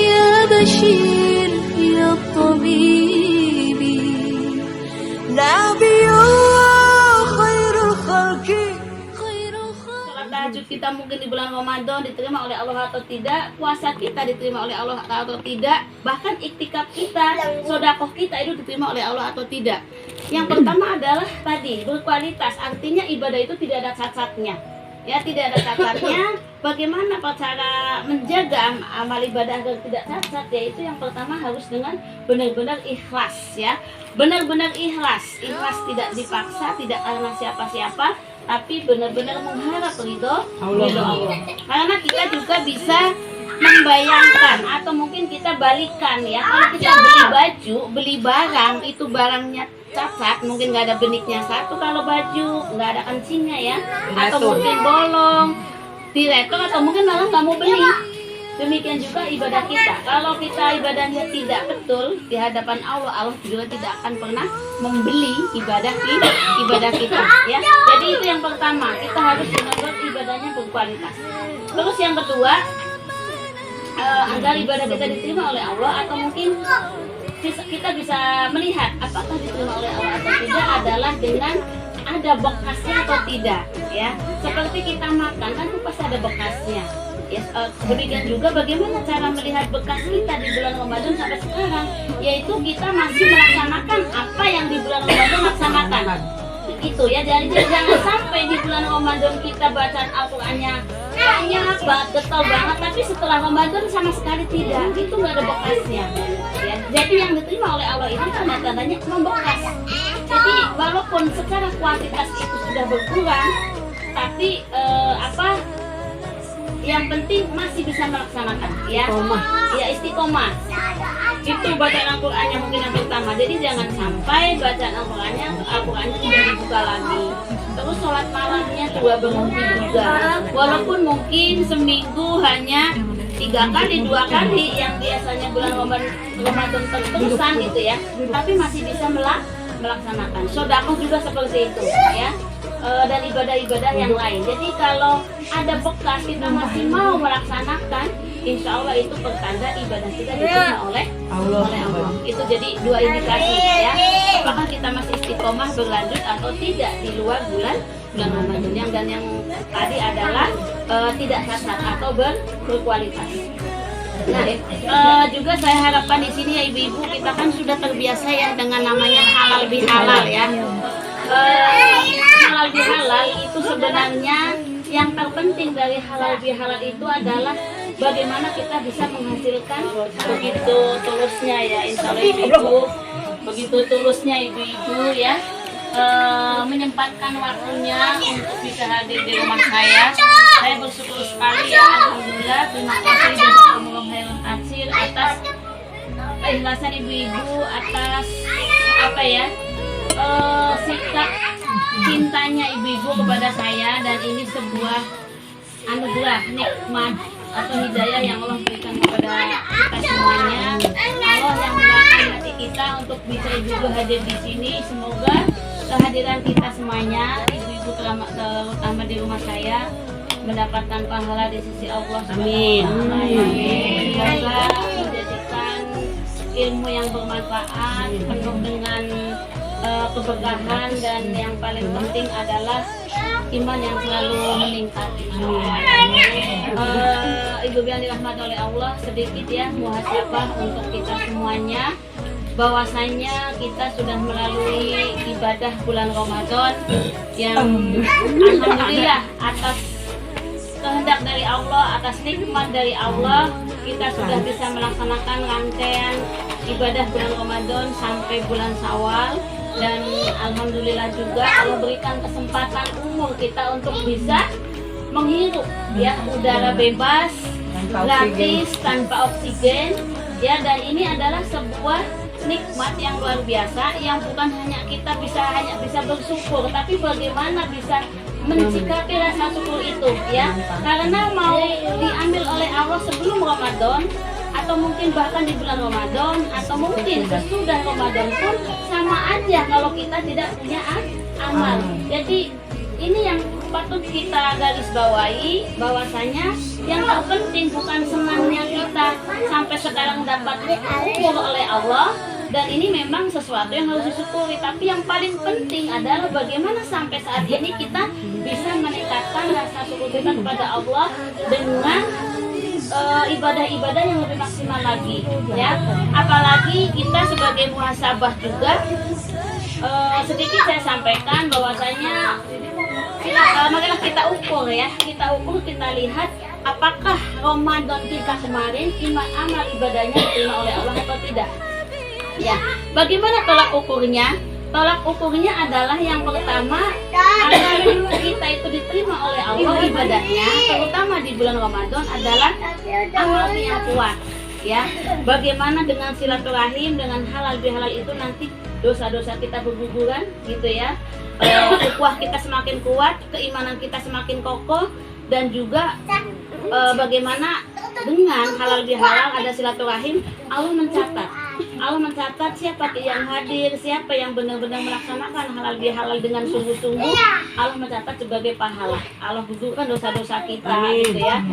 يا بشير يا طبيب نبي خير الخلق خير الخلق. Sholat tahajud kita mungkin di bulan Ramadan diterima oleh Allah atau tidak, puasa kita diterima oleh Allah atau tidak, bahkan iktikaf kita, sedekah kita itu diterima oleh Allah atau tidak. Yang pertama adalah tadi berkualitas, artinya ibadah itu tidak ada cacatnya. Ya, tidak ada cacatnya. Bagaimana cara menjaga amal ibadah agar tidak cacat? Yaitu yang pertama harus dengan benar-benar ikhlas, ya. Benar-benar ikhlas. Ikhlas tidak dipaksa, tidak karena siapa-siapa, tapi benar-benar mengharap ridho Allah. Karena kita juga bisa membayangkan atau mungkin kita balikan, ya. Kalau kita beli baju, beli barang, itu barangnya cacat, mungkin nggak ada beniknya satu, kalau baju nggak ada kancingnya, ya, atau mungkin bolong, diretor, atau mungkin malah nggak mau beli. Demikian juga ibadah kita. Kalau kita ibadahnya tidak betul di hadapan Allah, Allah juga tidak akan pernah membeli ibadah kita, ya. Jadi itu yang pertama, kita harus benar-benar ibadahnya berkualitas. Terus yang kedua, agar ibadah kita diterima oleh Allah atau mungkin kita bisa melihat apakah diterima oleh Allah atau tidak adalah dengan ada bekasnya atau tidak, ya. Seperti kita makan kan pasti ada bekasnya, ya. Demikian juga bagaimana cara melihat bekas kita di bulan Ramadan sampai sekarang, yaitu kita masih melaksanakan apa yang di bulan Ramadan laksanakan. Itu, ya. Jadi jangan sampai di bulan Ramadan kita bacaan Al-Qur'annya banyak banget, getol banget, tapi setelah Ramadan sama sekali tidak, itu nggak ada bekasnya, ya. Jadi yang diterima oleh Allah itu tanda-tandanya membekas. Jadi walaupun secara kuantitas itu sudah berkurang, tapi yang penting masih bisa melaksanakan, ya. Ya, istiqomah. Itu bacaan Al-Qur'annya mungkin yang pertama. Jadi jangan sampai bacaan Al-Qur'annya tidak dibuka lagi. Terus sholat malamnya juga berhenti juga. Walaupun mungkin seminggu hanya 3 kali, 2 kali yang biasanya bulan Ramadan terus-terusan gitu, ya. Tapi masih bisa melaksanakan. Sedekah juga seperti itu, ya. Dan ibadah-ibadah yang lain. Jadi kalau ada bekas kita masih mau melaksanakan, insya Allah itu pertanda ibadah kita diterima oleh Allah. Itu jadi 2 indikasi, ya. Apakah kita masih istiqomah berlanjut atau tidak di luar bulan Ramadan. Dan yang tadi adalah tidak cacat atau berkualitas. Nah, juga saya harapkan di sini, ya, ibu-ibu, kita kan sudah terbiasa, ya, dengan namanya halal bihalal, ya. Halal bihalal itu sebenarnya yang terpenting dari halal bihalal itu adalah bagaimana kita bisa menghasilkan begitu tulusnya, ya. Insya Allah ibu-ibu, begitu tulusnya ibu-ibu, ya, menyempatkan waktunya untuk bisa hadir di rumah saya. Saya bersyukur sekali, ya. Alhamdulillah, terima kasih Jazakumullah khairan katsir atas keikhlasan ibu-ibu, atas sikap cintanya ibu-ibu kepada saya, dan ini sebuah anugerah, nikmat atau hidayah yang Allah berikan kepada kita semuanya. Allah yang memudahkan hati kita untuk bisa ibu-ibu hadir di sini. Semoga kehadiran kita semuanya, ibu-ibu terutama di rumah saya, mendapatkan pahala di sisi Allah. Amin. Semoga menjadikan ilmu yang bermanfaat, penuh dengan keberkahan, dan yang paling penting adalah iman yang selalu meningkat. Ibu yang dirahmati oleh Allah, sedikit, ya, muhasabah untuk kita semuanya, bahwasanya kita sudah melalui ibadah bulan Ramadan yang alhamdulillah atas kehendak dari Allah, atas nikmat dari Allah, kita sudah bisa melaksanakan rangkaian ibadah bulan Ramadan sampai bulan Syawal. Dan alhamdulillah juga Allah berikan kesempatan umur kita untuk bisa menghirup, ya, udara bebas, gratis, tanpa oksigen, ya. Dan ini adalah sebuah nikmat yang luar biasa, yang bukan hanya kita bisa bersyukur, tapi bagaimana bisa mencikapi rasa syukur itu, ya. Karena mau diambil oleh Allah sebelum Ramadan, atau mungkin bahkan di bulan Ramadan, atau mungkin sesudah Ramadan pun sama aja kalau kita tidak punya amal. Jadi ini yang patut kita garis bawahi bahwasanya yang terpenting bukan senangnya kita sampai sekarang dapat diukur oleh Allah, dan ini memang sesuatu yang harus disyukuri, tapi yang paling penting adalah bagaimana sampai saat ini kita bisa meningkatkan rasa syukur kita kepada Allah dengan ibadah-ibadah yang lebih maksimal lagi, ya. Apalagi kita sebagai muhasabah juga, sedikit saya sampaikan bahwasanya marilah kita ukur, ya. Kita ukur, kita lihat apakah Ramadan kita kemarin amal ibadahnya diterima oleh Allah atau tidak. Ya, bagaimana tolak ukurnya? Tolak ukurnya adalah yang pertama, agar kita itu diterima oleh Allah ibadahnya, terutama di bulan Ramadan, adalah amal yang kuat. Ya, bagaimana dengan silaturahim, dengan halal bihalal itu nanti dosa-dosa kita berguguran, gitu ya. Ukhuwah kita semakin kuat, keimanan kita semakin kokoh, dan juga bagaimana dengan halal bihalal ada silaturahim, Allah mencatat siapa yang hadir, siapa yang benar-benar melaksanakan halal bihalal dengan sungguh-sungguh. Allah mencatat sebagai pahala. Allah gugurkan dosa-dosa kita, gitu ya.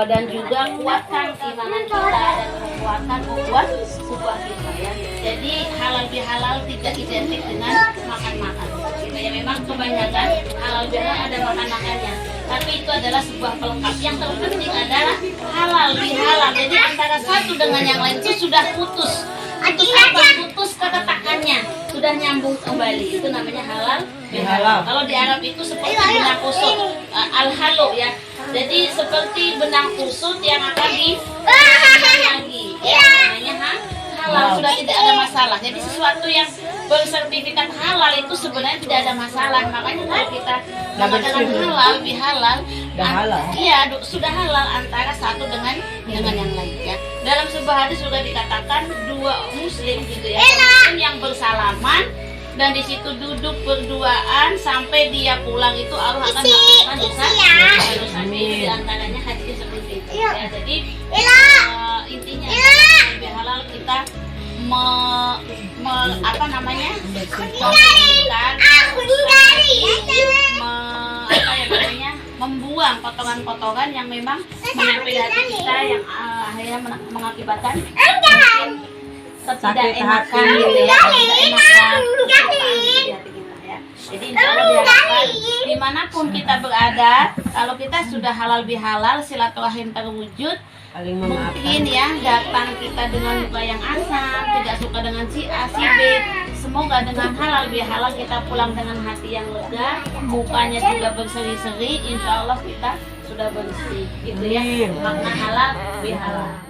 Dan juga kuatkan keimanan kita dan kuatkan ukhuwah kita, ya. Jadi halal bihalal tidak identik dengan makan-makan. Gitu ya, memang kebanyakan halal bihalal ada makan-makannya. Tapi itu adalah sebuah pelengkap. Yang terpenting adalah halal bihalal. Jadi antara satu dengan yang lain itu sudah putus. Putus keretakannya, sudah nyambung kembali. Itu namanya halal bihalal. Kalau di Arab itu seperti benang kusut, al-halu, ya. Jadi seperti benang kusut yang akan lagi, ya, namanya halal, sudah tidak ada masalah. Jadi sesuatu yang bersertifikat halal itu sebenarnya tidak ada masalah. Makanya kalau kita mengatakan halal bihalal, iya, sudah halal antara satu dengan yang lain, ya. Dalam sebuah hadis juga dikatakan dua muslim, gitu ya, muslim yang bersalaman dan di situ duduk berduaan sampai dia pulang itu Allah akan mengampuni dosa. Di antaranya hadisnya seperti itu, ya. Jadi intinya halal kita membuang potongan-potongan yang memang menempel hati kita, yang akhirnya mengakibatkan ketidakenakan, gitu ya, ketidakenakan di hati kita, ya. Jadi insya Allah diharapkan dimanapun kita berada, kalau kita sudah halal bihalal, silaturahim terwujud. Mungkin ya datang kita dengan muka yang asam, tidak suka dengan si A, si B. Semoga dengan halal bihalal kita pulang dengan hati yang lega, mukanya juga berseri-seri. Insya Allah kita sudah bersih, gitu ya. Makna halal bihalal.